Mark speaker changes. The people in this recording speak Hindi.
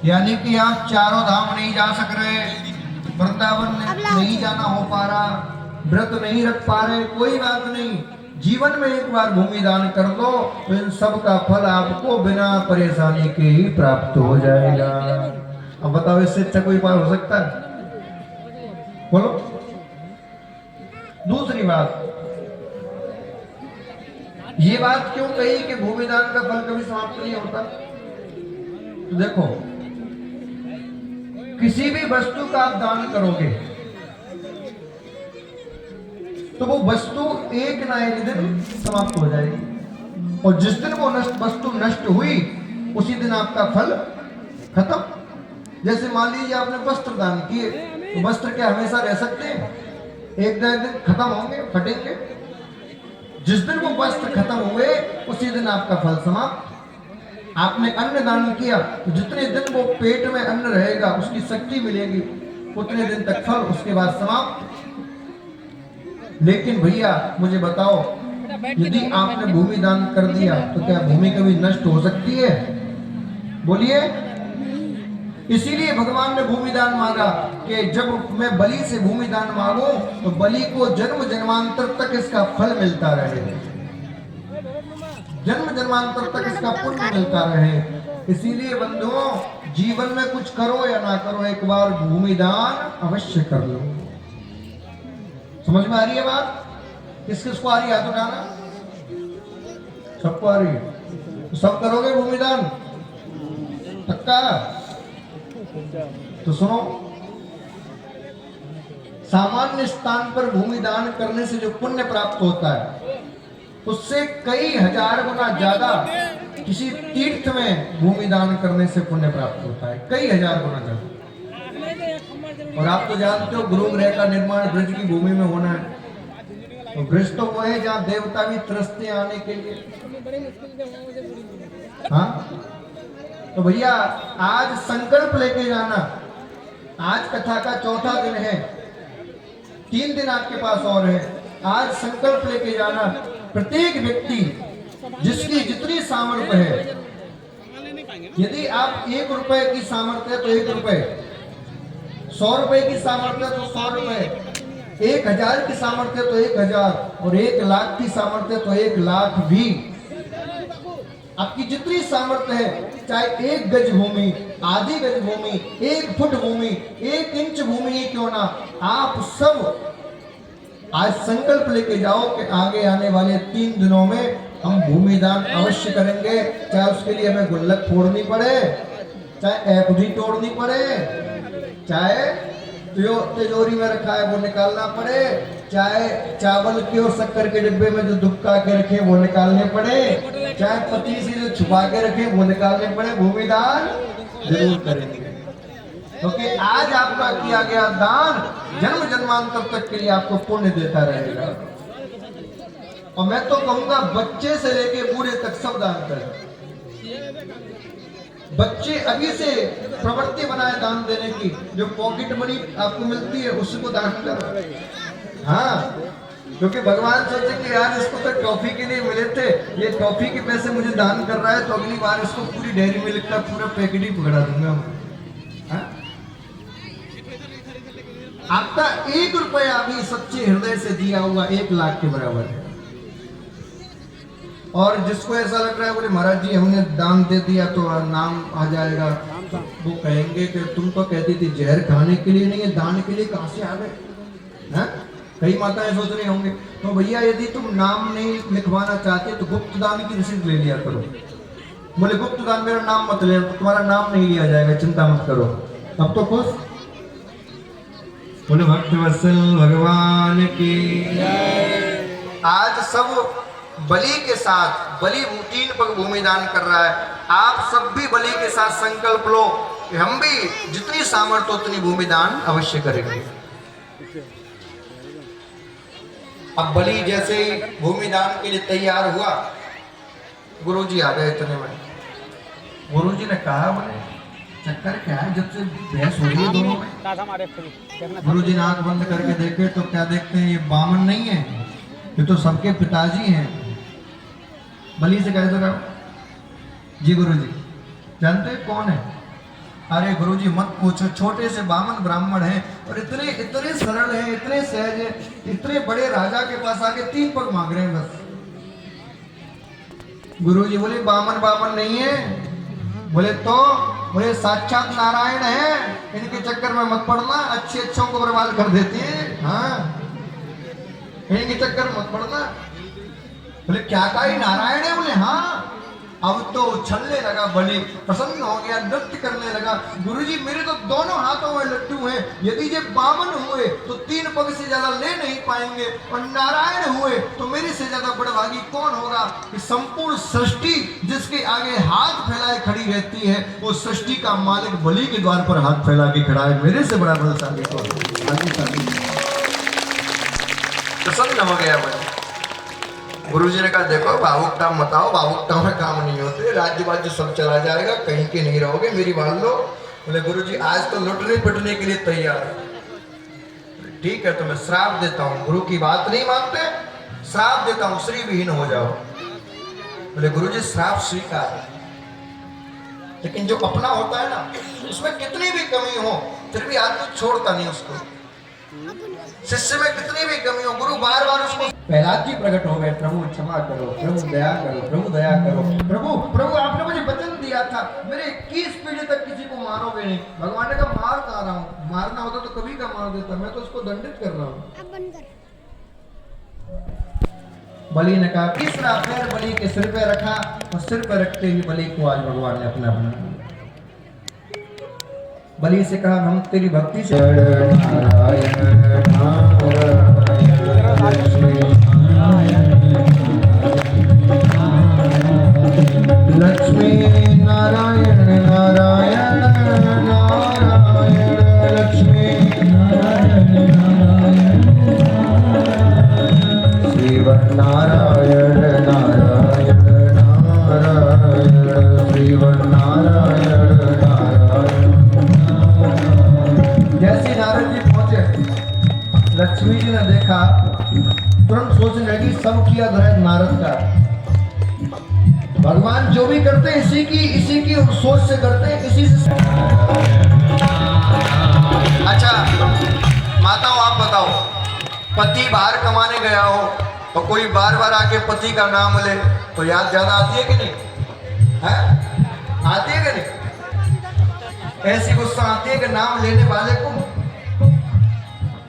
Speaker 1: यानी कि आप चारों धाम नहीं जा सक रहे, वृंदावन नहीं जाना हो पा रहा, व्रत नहीं रख पा रहे, कोई बात नहीं, जीवन में एक बार भूमि दान कर दो तो इन सब का फल आपको बिना परेशानी के ही प्राप्त हो जाएगा। अब बताओ इससे अच्छा कोई उपाय हो सकता है? बोलो। दूसरी बात, ये बात क्यों कही कि भूमि दान का फल कभी समाप्त नहीं होता? तो देखो, किसी भी वस्तु का आप दान करोगे तो वो वस्तु एक ना एक दिन समाप्त हो जाएगी, और जिस दिन वो वस्तु नष्ट हुई उसी दिन आपका फल खत्म। जैसे मान लीजिए आपने वस्त्र दान किए, तो वस्त्र क्या हमेशा रह सकते हैं? एक ना एक दिन खत्म होंगे, फटेंगे। जिस दिन वो वस्त्र खत्म हुए उसी दिन आपका फल समाप्त। आपने अन्न दान किया तो जितने दिन वो पेट में अन्न रहेगा, उसकी शक्ति मिलेगी, उतने दिन तक फल, उसके बाद समाप्त। लेकिन भैया मुझे बताओ, यदि आपने भूमि दान कर दिया तो क्या भूमि कभी नष्ट हो सकती है? बोलिए। इसीलिए भगवान ने भूमि दान मांगा कि जब मैं बलि से भूमि दान मांगू तो बलि को जन्म जन्मांतर तक इसका फल मिलता रहे, जन्म जन्मांतर तक इसका पुण्य मिलता रहे। इसीलिए बंधुओं, जीवन में कुछ करो या ना करो, एक बार भूमि दान अवश्य कर लो। समझ में आ रही है बात? किस किस को आ रही है? हाथ उठाना। सबको आ रही है? तो सब करोगे भूमि दान? पक्का? तो सुनो, सामान्य स्थान पर भूमि दान करने से जो पुण्य प्राप्त होता है उससे कई हजार गुना ज्यादा किसी तीर्थ में भूमि दान करने से पुण्य प्राप्त होता है, कई हजार गुना ज्यादा। और आप तो जानते हो गुरु गृह का निर्माण ब्रज की भूमि में होना है, तो ब्रज तो वो है जहाँ देवता भी तरसते आने के लिए। हाँ, तो भैया आज संकल्प लेके जाना। आज कथा का चौथा दिन है, 3 दिन आपके पास और है। आज संकल्प लेके जाना, प्रत्येक व्यक्ति जिसकी जितनी सामर्थ्य है, यदि आप 1 रुपए की सामर्थ्य है तो 1 रुपए, 100 रुपए की सामर्थ्य है तो 100 रुपए, 1000 की सामर्थ्य है तो 1000, और 1 लाख की सामर्थ्य है तो 1 लाख भी। आपकी जितनी सामर्थ्य है, चाहे 1 गज भूमि, आधी गज भूमि, 1 फुट भूमि, 1 इंच भूमि ही क्यों ना, आप सब आज संकल्प लेके जाओ कि आगे आने वाले 3 दिनों में हम भूमि दान अवश्य करेंगे। चाहे उसके लिए हमें गुल्लक फोड़नी पड़े, चाहे एफडी तोड़नी पड़े, चाहे जो तिजोरी में रखा है वो निकालना पड़े, चाहे चावल के और शक्कर के डिब्बे में जो दुबका के रखे वो निकालने पड़े, चाहे पति से जो छुपा के रखे वो निकालने पड़े, भूमि दान जरूर करेंगे। क्योंकि आज आपका किया गया दान जन्म जन्मांतर तक के लिए आपको पुण्य देता रहेगा। और मैं तो कहूंगा बच्चे से लेके बूढ़े तक सब दान करें। बच्चे अभी से प्रवृत्ति बनाए दान देने की, जो पॉकेट मनी आपको मिलती है उसको दान करो। हाँ, क्योंकि भगवान सोचे कि यार इसको तो टॉफी के लिए मिले थे, ये टॉफी के पैसे मुझे दान कर रहा है, तो अगली बार इसको पूरी डेयरी मिल्क का पूरा पैकेट ही पकड़ा दूंगा। हाँ? आपका 1 रुपया भी सच्चे हृदय से दिया हुआ 1 लाख के बराबर है। और जिसको ऐसा लग रहा है बोले महाराज जी हमने दान दे दिया तो नाम आ जाएगा, तो वो कहेंगे कि तुम तो कहती थी जहर खाने के लिए नहीं है, दान के लिए कहां से आ गए? कई माताएं सोच रही होंगे। तो भैया यदि तुम नाम नहीं लिखवाना चाहते तो गुप्त दान की रसीद ले लिया करो। बोले गुप्त दान मेरा नाम मत ले, तो तुम्हारा नाम नहीं लिया जाएगा, चिंता मत करो। अब तो खुश। बोले भक्त वत्सल भगवान की। आज सब बलि के साथ, बलि 3 पग भूमि दान कर रहा है, आप सब भी बलि के साथ संकल्प लो कि हम भी जितनी सामर्थ्य उतनी भूमि दान अवश्य करेंगे। अब बलि जैसे ही भूमि दान के लिए तैयार हुआ, गुरुजी आ गए। इतने में गुरुजी ने कहा बोले चक्कर क्या है, जब से बहस हो रही है दोनों में। गुरुजी ने आंख बंद करके देखे तो क्या देखते हैं, ये बामन नहीं है, ये तो सबके पिताजी हैं। बलि से कह दो जी गुरुजी जानते हैं कौन है? अरे गुरुजी मत पूछो, छोटे से बामन ब्राह्मण हैं और इतने इतने सरल हैं, इतने सहज हैं, इतने बड़े राजा के पास आके 3 पग मांग रहे हैं बस। गुरुजी बोले बामन बामन नहीं है। बोले तो? बोले साक्षात नारायण है, इनके चक्कर में मत पड़ना, अच्छे अच्छों को बर्बाद कर देती है। हाँ, इनके चक्कर में मत पड़ना। बोले क्या कहा, नारायण है? बोले हाँ। अब तो उछलने लगा बलि, प्रसन्न हो गया, नृत्य करने लगा। गुरुजी मेरे तो दोनों हाथों में लड्डू हैं, यदि ये बामन हुए तो 3 पग से ज्यादा ले नहीं पाएंगे, और नारायण हुए तो मेरे से ज्यादा बड़भागी कौन होगा। कि संपूर्ण सृष्टि जिसके आगे हाथ फैलाए खड़ी रहती है, वो सृष्टि का मालिक बलि के द्वार पर हाथ फैला के खड़ा है, मेरे से बड़ा बलशाली कौन। प्रसन्न हो गया बलि। गुरुजी ने कहा देखो भावुकता मत आओ, भावुकता में काम नहीं होते, राज्य वाज्य सब चला जाएगा, कहीं के नहीं रहोगे, मेरी बात लो। बोले गुरुजी आज तो लुटने पिटने के लिए तैयार है। ठीक है तो मैं श्राप देता हूँ, गुरु की बात नहीं मानते, श्राप देता हूँ, श्री विहीन हो जाओ। बोले गुरुजी श्राप स्वीकार, लेकिन जो अपना होता है ना उसमें कितनी भी कमी हो फिर भी आदमी छोड़ता नहीं उसको। शिष्य में कितनी भी कमी हो गुरु बार बार उसको। प्रहलाद जी प्रकट हो गए, प्रभु क्षमा करो, प्रभु दया करो, प्रभु दया करो। प्रभु प्रभु आपने मुझे वचन दिया था मेरे 21 पीढ़ी तक किसी को मारोगे नहीं। भगवान ने कहा मार कह रहा हूँ, मारना होता तो कभी का मार देता, मैं तो उसको दंडित कर रहा हूँ। बलि ने कहा तीसरा पैर बलि के सिर पे रखा, और सिर पे रखते ही बलि को आज भगवान ने अपना अपना। बलि से कहा हम तेरी भक्ति से लक्ष्मी नारायण नारायण नारायण लक्ष्मी नारायण नारायण श्रीवन नारायण नारायण नारायण श्रीवन नारायण नारायण। जैसे नारद जी पहुंचे, लक्ष्मी जी ने देखा, तुरंत सोचने लगी सब किया धरा नारद का। भगवान जो भी करते हैं इसी की सोच से करते हैं, इसी से। अच्छा माताओं आप बताओ, पति बाहर कमाने गया हो और कोई बार बार आके पति का नाम ले तो याद ज्यादा आती है कि नहीं है? आती है कि नहीं? ऐसी गुस्सा आती है कि नाम लेने वाले को